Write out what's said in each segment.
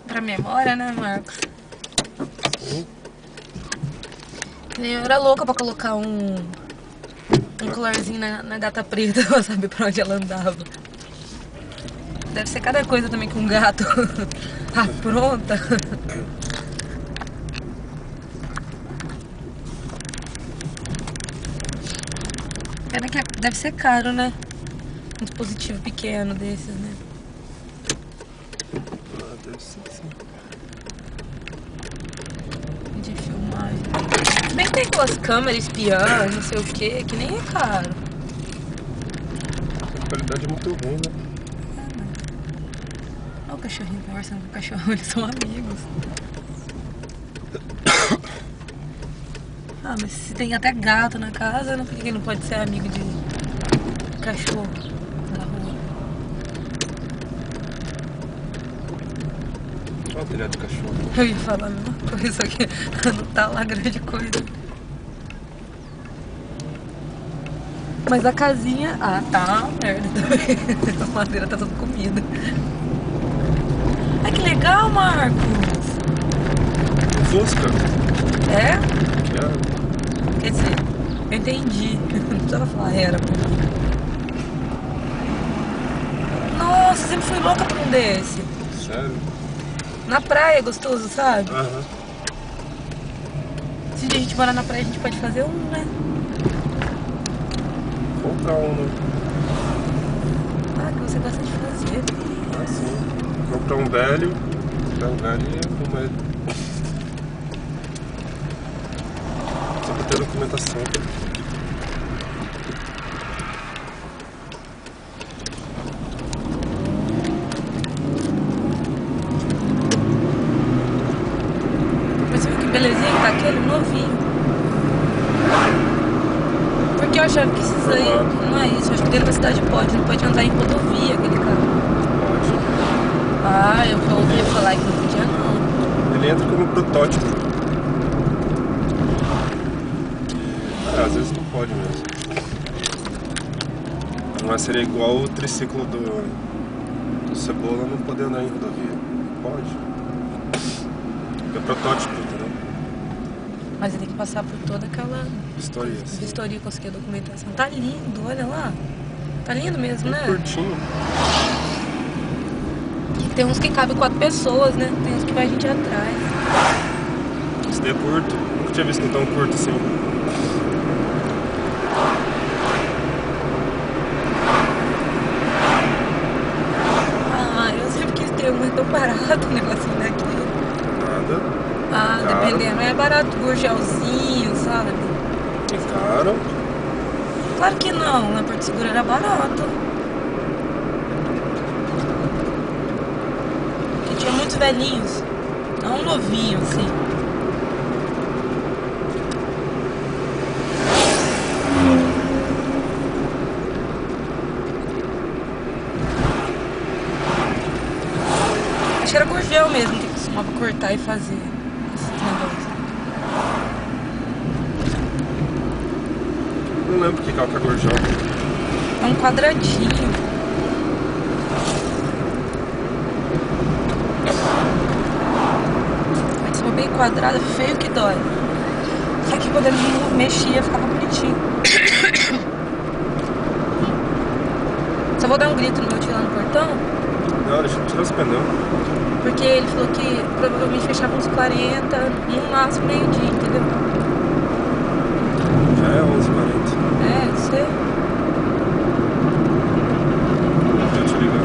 Pra memória, né, Marcos? Sim. Eu era louca pra colocar um colarzinho na gata preta pra saber pra onde ela andava. Deve ser cada coisa também que um gato apronta. Pena que deve ser caro, né? Um dispositivo pequeno desses, né? Ah, deve ser sim. De filmagem. Se bem que tem aquelas câmeras espiã, não sei o que nem é caro. A qualidade é muito ruim, né? Olha o cachorrinho conversando com o cachorro, eles são amigos. Ah, mas se tem até gato na casa, por que não pode ser amigo de cachorro da rua? Olha o telhado de cachorro. Eu ia falar a mesma coisa, só que não tá lá grande coisa. Mas a casinha... Ah, tá uma merda também. A madeira tá toda comida. Ai, que legal, Marcos! Fusca? É? É. Quer dizer, eu entendi. Não precisava falar era, pô. Nossa, sempre fui louca por um desse. Sério? Na praia, gostoso, sabe? Aham. Se a gente morar na praia, a gente pode fazer um, né? Comprar um, né? Ah, que você gosta de fazer. Ah, sim. Comprar um velho. Comprar um velho e arrumar ele. Só pra ter documentação. Mas você viu que belezinha que tá aquele novinho. Porque eu achava que isso aí não é isso. Eu acho que dentro da cidade pode. Não pode andar em rodovia aquele carro. Pode. Ah, eu ouvi falar que não podia não. Ele entra como protótipo. Às vezes não pode mesmo. Mas seria igual o triciclo do Cebola não poder andar em rodovia. Pode. É protótipo, entendeu? Mas ele tem que passar por toda aquela Vistoria, sim. vistoria, conseguir a documentação. Tá lindo, olha lá. Tá lindo mesmo, né? Curtinho. E tem uns que cabem 4 pessoas, né? Tem uns que vai gente atrás. Esse daí é curto. Nunca tinha visto tão curto assim. Ah, eu sempre quis ter um, mas tão barato o negocinho daquele. Nada. Ah, Caro. dependendo. É barato, gurgelzinho, sabe? É caro. Claro que não, na Porto Seguro era barato. Porque tinha muitos velhinhos. Não um novinho, assim. Acho que era gurgel mesmo que costumava cortar e fazer esse negócio. Não lembro o que é o cagorjão. É um quadradinho. Mas se for bem quadrado, é feio que dói. Só que quando ele mexia, ficava bonitinho. Só vou dar um grito no meu tio lá no portão, Não, deixa eu tirar os pneus. porque ele falou que provavelmente fechava uns 40, no máximo meio-dia, entendeu? Já é 11h40. É, não sei. Deixa eu te ligar.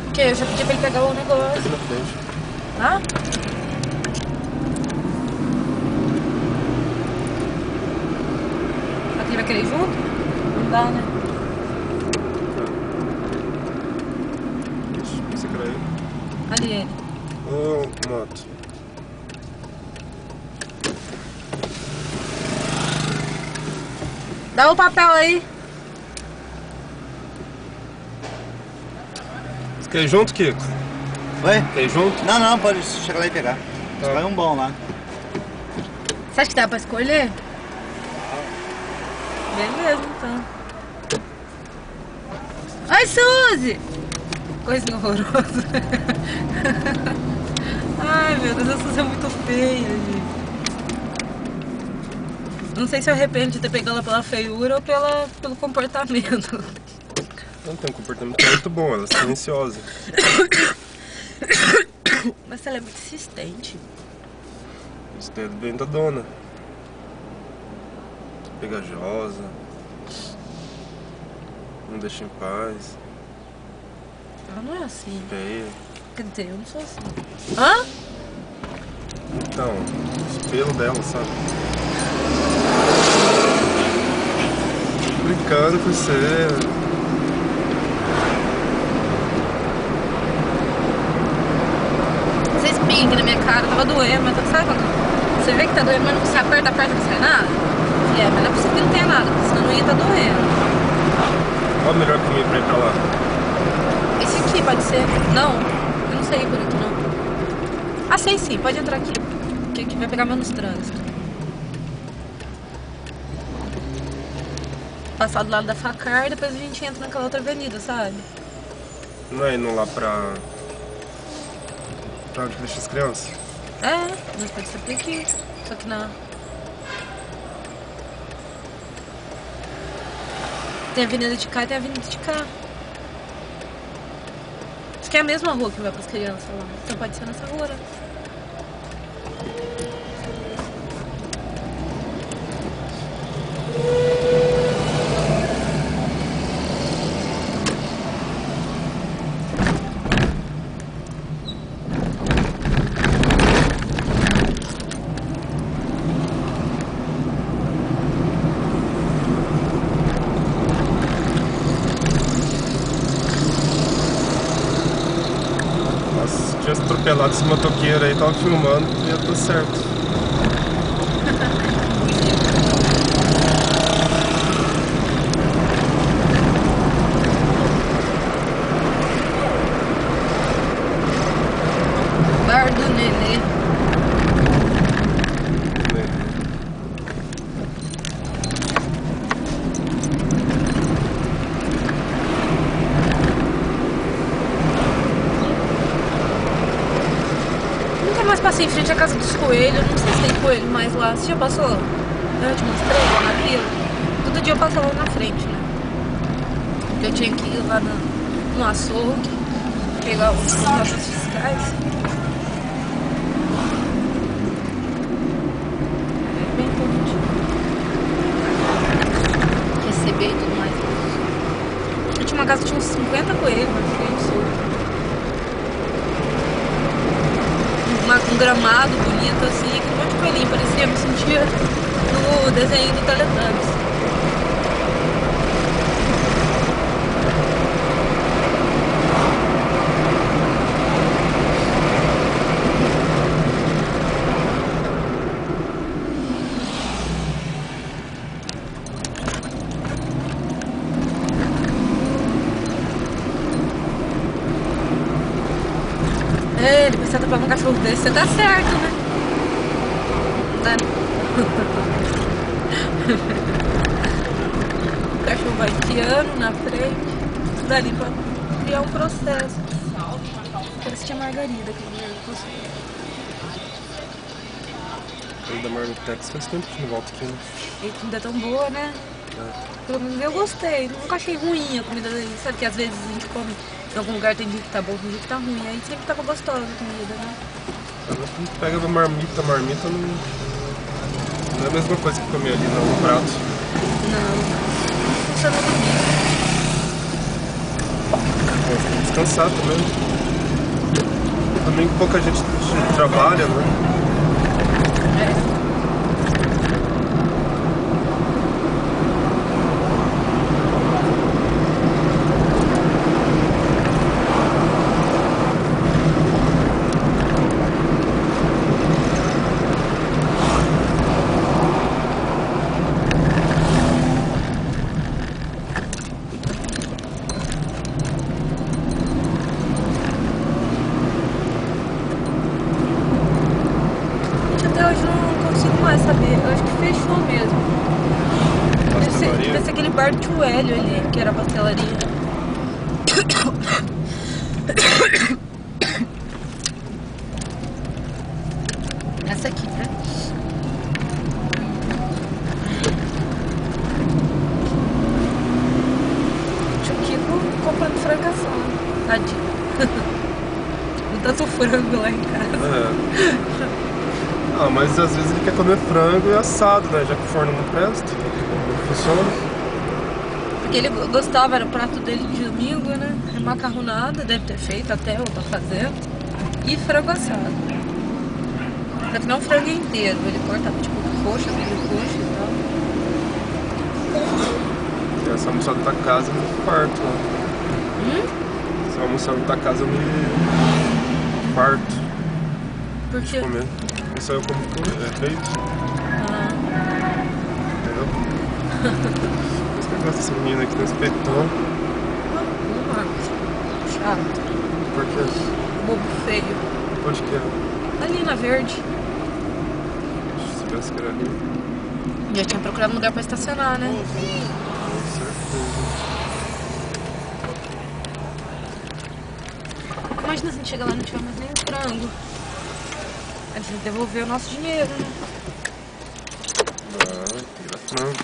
Porque eu já pedi pra ele pegar o negócio. Aqui na frente. Ah? Aqui vai querer ir junto? Não dá, né? Ixi, você quer ir? Ali ele. Ô, moto. Dá o papel aí. Você quer ir junto, Kiko? Oi? Quer ir junto? Não, não, pode chegar lá e pegar. Tá. Vai um bom lá. Você acha que dá pra escolher? Beleza, então. Ai, Suzy! Coisinha horrorosa. Ai, meu Deus, essa Suzy é muito feia, gente. Não sei se eu arrependo de ter pegado ela pela feiura ou pelo comportamento. Não tem um comportamento muito bom, ela é silenciosa. Mas ela é muito insistente. Os dedos vêm da dona. Pegajosa. Não deixa em paz. Ela não é assim. Feia. Quer dizer, eu não sou assim. Hã? Então, os pelos dela, sabe? Brincando com você. Vocês piam aqui na minha cara, tava doendo, mas sabe quando você vê que tá doendo, mas não se aperta, não sai nada? É, mas não é possível que não tenha nada, porque senão não ia estar doendo. Qual o melhor caminho pra ir pra lá? Esse aqui pode ser. Não, eu não sei por aqui não. Ah, sei sim, pode entrar aqui. Que aqui vai pegar menos trânsito. Passar do lado da Facar e depois a gente entra naquela outra avenida, sabe? Não é indo lá pra onde deixa as crianças? É, mas pode ser por aqui. Só que não. Tem a avenida de cá e tem a avenida de cá. Acho que é a mesma rua que vai pras crianças lá. Então pode ser nessa rua, né? Se tivesse atropelado esse motoqueiro aí, tava filmando, ia dar certo. Bar do Nenê. Nunca mais passei em frente à casa dos coelhos. Não sei se tem coelho mais lá. Você já passou? Eu te mostrei lá na vila. Todo dia eu passo lá na frente, né? Porque eu tinha que ir lá no açougue, pegar os notas fiscais. É bem todo dia. Receber e tudo mais. Eu tinha uma casa que tinha uns 50 coelhos na frente, solto. Um gramado bonito assim, com um monte de coelhinho, parecia, me sentia no desenho do Teletubbies. É, depois você atropela um cachorro desse, você tá certo, né? Né? O cachorro vai piano na frente, isso dali pra criar um processo. Parece que tinha margarida aqui no Eu da Marmitex faz tempo que não volto aqui, né? E a comida é tão boa, né? Pelo menos eu gostei, nunca achei ruim a comida daí. Sabe que às vezes a gente come em algum lugar, tem dia que tá bom, tem dia que tá ruim. Aí sempre tava gostosa a comida, né? Quando pega a marmita não é a mesma coisa que comer ali no prato. Não funciona comigo. Mas tem que descansar também. Também pouca gente trabalha, né? É. Até hoje eu não consigo mais saber. Eu acho que fechou mesmo. Deve pastelaria? ser aquele bar do tio Hélio ali, que era a pastelaria. Essa aqui, né? Tio Kiko comprando frangação, tadinho. Não tanto frango lá em casa. É. Ah, mas às vezes ele quer comer frango e assado, né? Já que o forno não presta, não funciona. Porque ele gostava, era o prato dele de domingo, né? É macarronada, deve ter feito até, ou tá fazendo. E frango assado. Só que não frango inteiro, ele cortava tipo coxa, sobrecoxa e tal. E essa almoçada da casa no quarto, né? Essa almoçada da casa no quarto. Por quê? Comer. Isso aí eu como peito. Ah, Entendeu? Por isso que eu gosto dessa menina aqui nesse peitão. não, Marcos. Chato. Porque. Bobo feio. Onde que é? Ali na verde. Se tivesse que era ali. Já tinha procurado um lugar pra estacionar, né? Com certeza. Imagina se a gente chega lá e não tiver mais nem frango. A gente tem que devolver o nosso dinheiro, né? Ah, tira frango.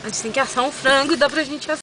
A gente tem que assar um frango e dá pra gente assar.